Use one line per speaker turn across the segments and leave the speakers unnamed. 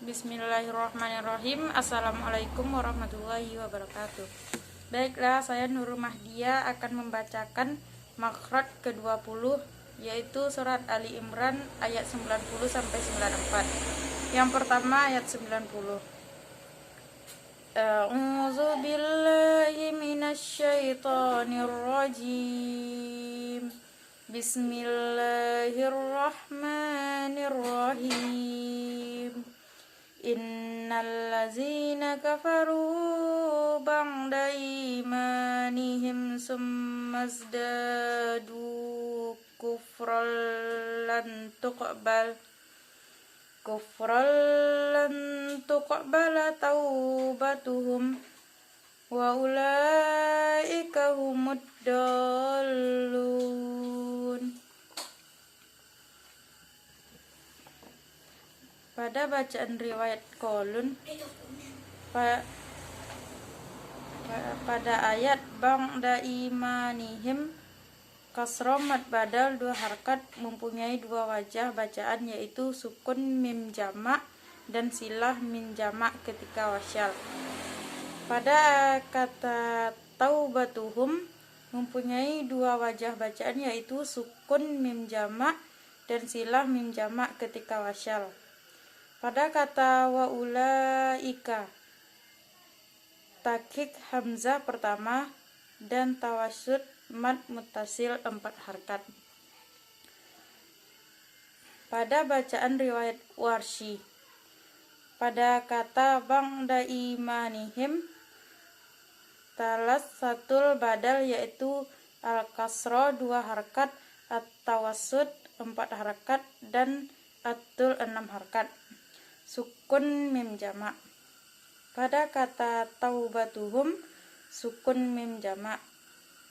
Bismillahirrahmanirrahim. Assalamualaikum warahmatullahi wabarakatuh. Baiklah, saya Nurul Mahdia akan membacakan makhraj ke-20, yaitu surat Ali Imran ayat 90 sampai 94. Yang pertama ayat 90. A'udzu billahi minasyaitonir rajim. Bismillahirrahmanirrahim. Innallazina kafaru ba'da imanihim summazdadu kufran lan tuqbala taubatuhum wa ulaika humud dallun. Pada bacaan riwayat Qalun pada ayat ba'da imanihim, kasroh mad badal 2 harkat mempunyai 2 wajah bacaan, yaitu sukun mim jamak dan silah mim jamak ketika wasyal. Pada kata taubatuhum mempunyai 2 wajah bacaan, yaitu sukun mim jamak dan silah mim jamak ketika wasyal. Pada kata wa ulaika, takhik hamzah pertama dan tawassut mad muttasil 4 harkat. Pada bacaan riwayat Warsy, pada kata ba'da imanihim, talas satul badal, yaitu al-kasro 2 harkat, at-tawassut 4 harkat, dan at-tul 6 harkat. Sukun mim jamak. Pada kata taubatuhum, sukun mim jamak.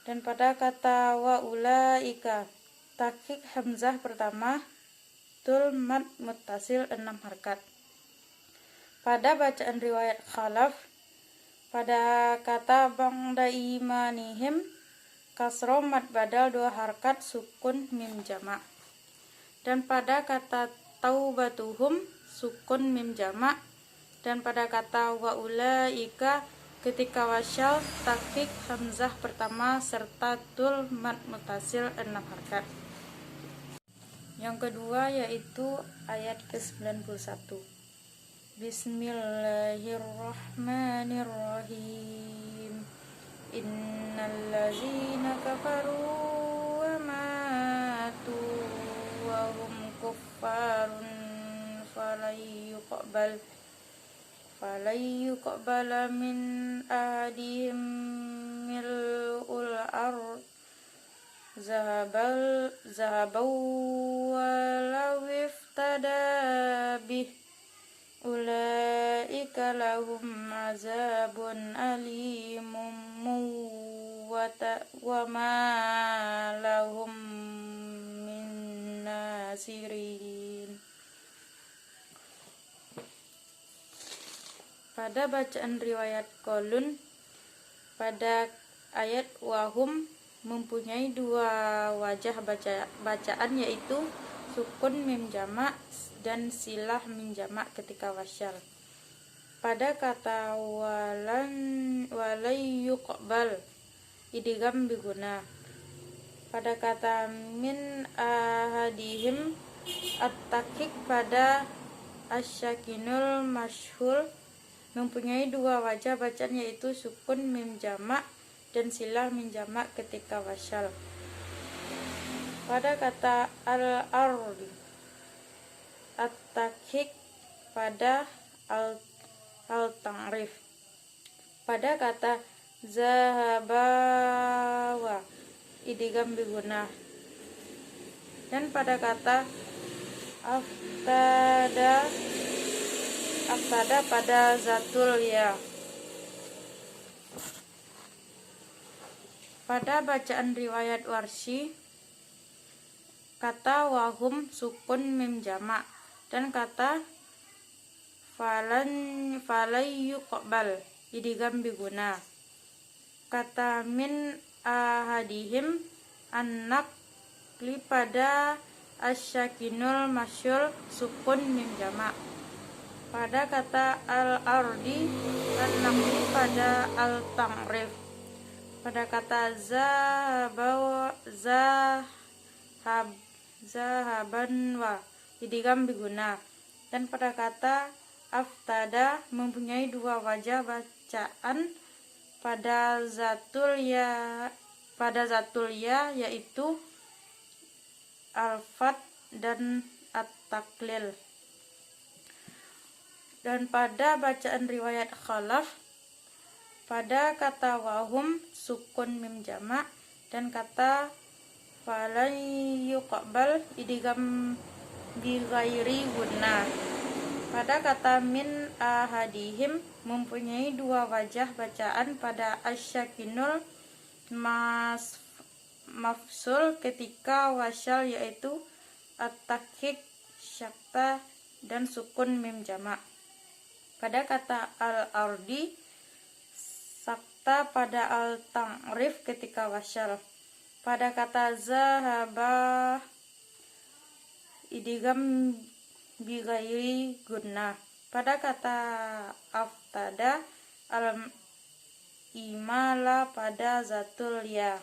Dan pada kata wa ulaika, takhik hamzah pertama, tul mad muttasil 6 harkat. Pada bacaan riwayat Khalaf, pada kata ba'da imanihim, kasroh mad badal 2 harkat, sukun mim jamak. Dan pada kata taubatuhum, sukun mim jamak. Dan pada kata wa ulaika ketika wasyal, takhik hamzah pertama serta tul mad muttasil 6 harkat. Yang kedua yaitu ayat ke-91. Bismillahirrahmanirrahim. Innallazina kafaru wa matu wa hum kuffarun falayuqbala min ahadihim mil'ul ard zahabaw walau iftada bih ulaika lahum azabun alimun wa ma lahum min nasirin. Pada bacaan riwayat Qalun, pada ayat wahum mempunyai 2 wajah bacaan, yaitu sukun mim jamak dan silah mim jamak ketika wasyal. Pada kata walayuqbal, idgham biguna. Pada kata min ahadihim, at-takhik pada asyakinul masyhul mempunyai 2 wajah bacaan, yaitu sukun mim jamak dan silah mim jamak ketika wasyal. Pada kata al-ardi, at-takhik pada al-ta'rif. Pada kata zahabawa, idgham biguna. Dan pada kata aftada pada zatul ya. Pada bacaan riwayat Warsy, kata wahum sukun mim jamak dan kata falayuqbal idgham biguna. Kata min ahadihim an-naqli pada asyakinul masyhur sukun mim jamak. pada kata al-ardi, dan nakli pada al-ta'rif. Pada kata zahaban wa idgham biguna. Dan pada kata aftada mempunyai dua wajah bacaan pada zatul ya yaitu al-fat dan at-taklil. Dan pada bacaan riwayat khalaf pada kata wahum sukun mim jamak, dan kata falan yuqbal idgham bi ghairi gunnah. Pada kata min ahadihim mempunyai dua wajah bacaan pada asyakinul mafsul ketika wasyal yaitu at-takhik, syakta, dan sukun mim jamak. Pada kata al-ardi sakta pada al-ta'rif ketika wasyal. Pada kata zahaba idgham bi ghairi gunnah. Pada kata aftada al-imala pada zatul ya.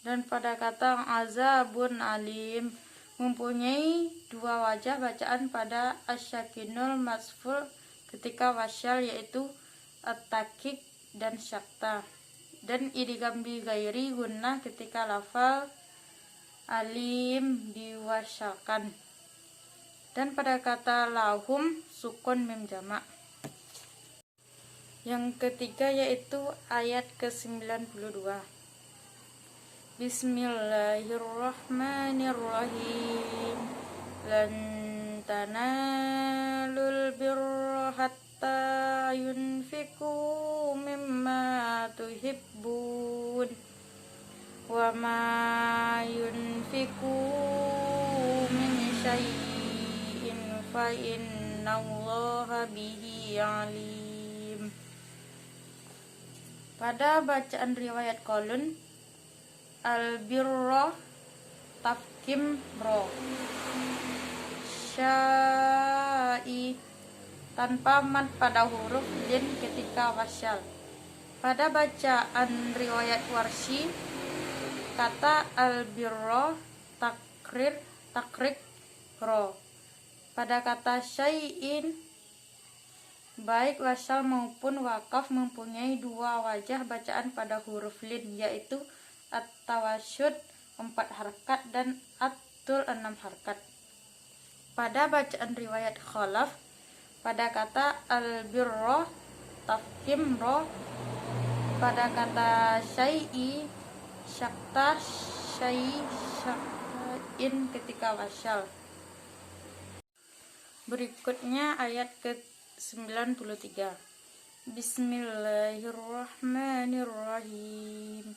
Dan pada kata azabun alim mempunyai dua wajah bacaan pada asyakinul masful ketika wasyal yaitu at-takhik dan syakta, dan idgham bi ghairi gunnah ketika lafal alim diwasyalkan. Dan pada kata lahum sukun mim jamak. Yang ketiga yaitu ayat ke-92. Bismillahirrahmanirrahim. Lan tanalul birra hatta yunfiqu mimma tuhibbun wa ma yunfiqu min syai'in fa innallaha bihi alim. Pada bacaan riwayat Qalun al-birra tafkim ro, syai tanpa mad pada huruf lin ketika wasyal. Pada bacaan riwayat Warsy kata al-birra takrik ro. Pada kata syai'in baik wasyal maupun wakaf mempunyai dua wajah bacaan pada huruf lin yaitu at-tawasyud 4 harkat dan at-tul 6 harkat. Pada bacaan riwayat khalaf pada kata al-birra tafkhim ro, pada kata syai'i syakta syaktain ketika wasyal. Berikutnya ayat ke-93. Bismillahirrahmanirrahim.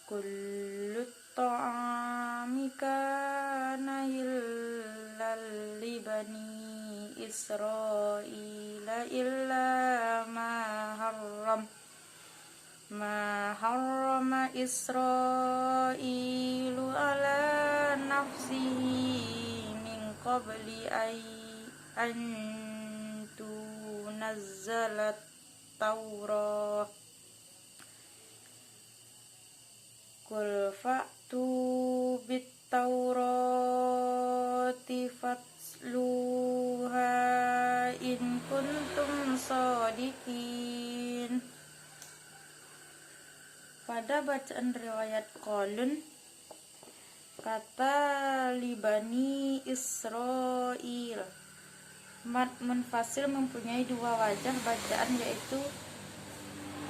Kullu ta'ami kana hillal li bani Israila illa ma harrama Israilu ala nafsihi min qabli an tunazzalat Taurah. Qul fa'tu bit Taurati fatluha in kuntum shadiqin. Pada bacaan riwayat Qalun kata libani Israil mad munfasil mempunyai dua wajah bacaan yaitu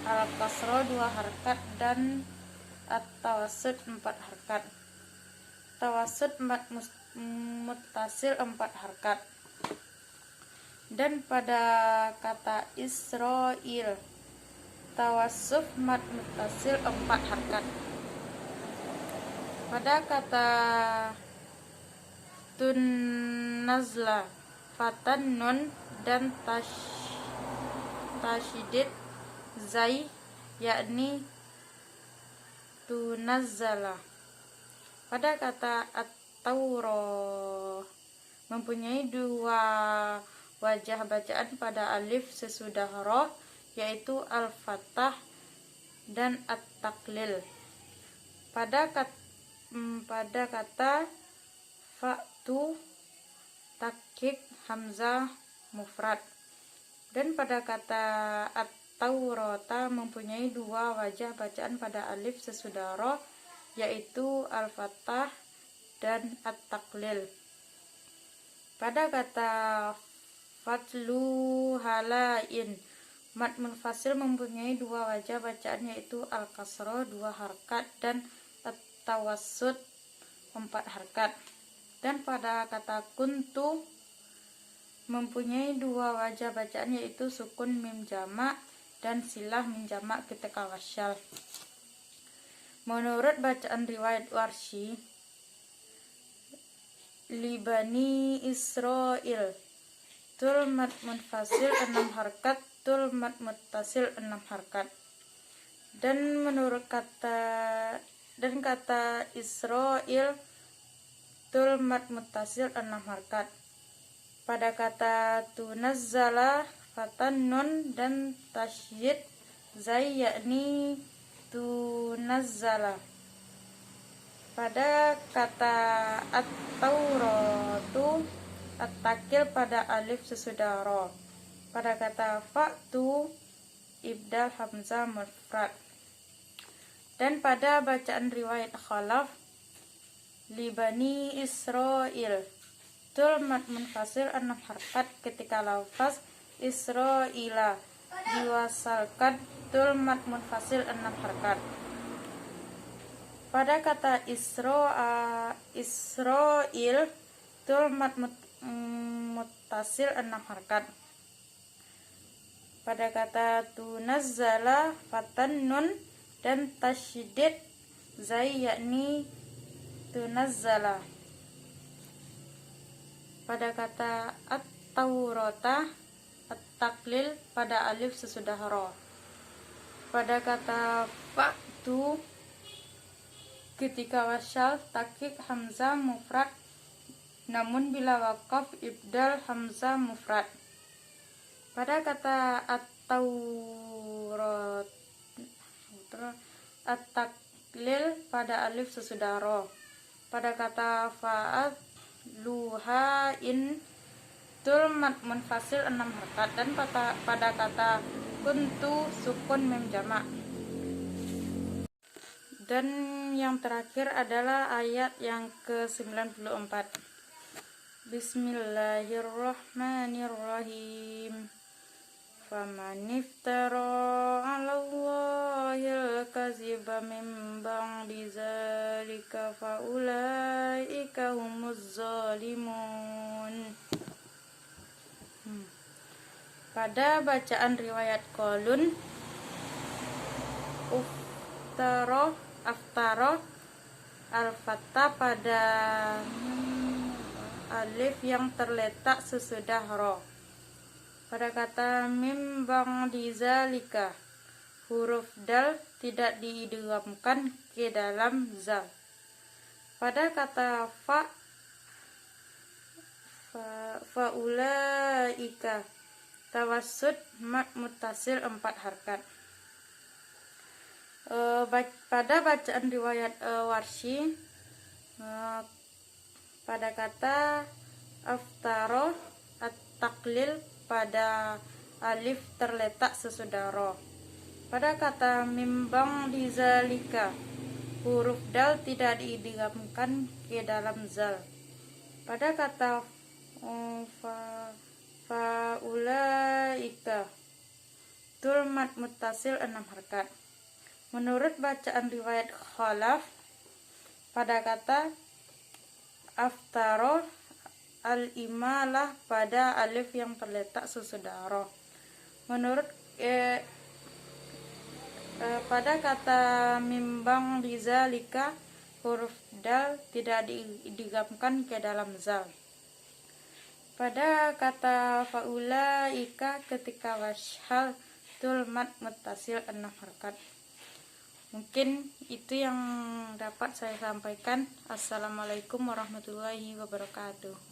al-kasra 2 harkat dan at-tawassud 4 harkat. Tawassud mad muttasil 4 harkat. Dan pada kata Israil tawassuf mad muttasil 4 harkat. Pada kata tunazla fatan nun dan tasydid zai yakni tunazzala. Pada kata at-taurah mempunyai dua wajah bacaan pada alif sesudah roh, yaitu al-fathah dan at-taklil. Pada kata fa'tu takkik hamzah mufrad. Dan pada kata at-taurata mempunyai dua wajah bacaan pada alif sesudah roh, yaitu al-fathah dan at-taklil. Pada kata fatlu halain mad munfasil mempunyai dua wajah bacaan, yaitu al-kasroh 2 harkat dan at-tawassut 4 harkat. Dan pada kata kuntu mempunyai dua wajah bacaan, yaitu sukun mim jamak dan silah mim jamak ketika wasyal. Menurut bacaan riwayat Warsy, libani Israil tul mad munfasil 6 harkat, tul mad muttasil 6 harkat. Dan menurut kata Israil tul mad muttasil 6 harkat. Pada kata tunazzala fatan nun dan tasydid zai, yakni tunazzala. Pada kata at-tauratu at-takil pada alif sesudah ro. Pada kata fa'tu ibdal hamzah mufrad. Dan pada bacaan riwayat khalaf, libani Israil tul mad munfasil 6 harkat ketika lafaz Israila diwasalkan tul mad munfasil 6 harkat. Pada kata Israil tul mad muttasil 6 harkat. Pada kata tunazzala fatan nun dan tasydid zai, yakni tunazzala. Pada kata at-taurata at-taklil pada alif sesudah ro. Pada kata fa'tu ketika wasyal takkik hamzah mufrad, namun bila wakaf ibdal hamzah mufrad. Pada kata at-taurat at-taklil pada alif sesudah ro. Pada kata fa'at luhain tul mad munfasil 6 harkat. Dan pada kata kuntu sukun mim jamak. Dan yang terakhir adalah ayat yang ke-94. Bismillahirrahmanirrahim. Faman iftara 'alallahil kadziba min ba'di dzalika faulaika humuz zalimun. Pada bacaan riwayat Qalun, aftara al-fathah pada alif yang terletak sesudah ro. Pada kata mim ba'di dzalika, huruf dal tidak diidghamkan ke dalam zal. Pada kata faulaika, tawassut mad muttasil 4 harkat. Pada bacaan riwayat Warsy, pada kata aftara at-taklil pada alif terletak sesudah ro. Pada kata mim ba'di dzalika, huruf dal tidak diidghamkan ke dalam zal. Pada kata faulaika, tul mad muttasil 6 harkat. Menurut bacaan riwayat khalaf, pada kata aftara al-imalah pada alif yang terletak sesudah ro. Menurut pada kata mim ba'di dzalika, huruf dal tidak diidghamkan ke dalam zal. Pada kata faulaika ketika wasyal tul mad muttasil 6 harkat. Mungkin itu yang dapat saya sampaikan. Assalamualaikum warahmatullahi wabarakatuh.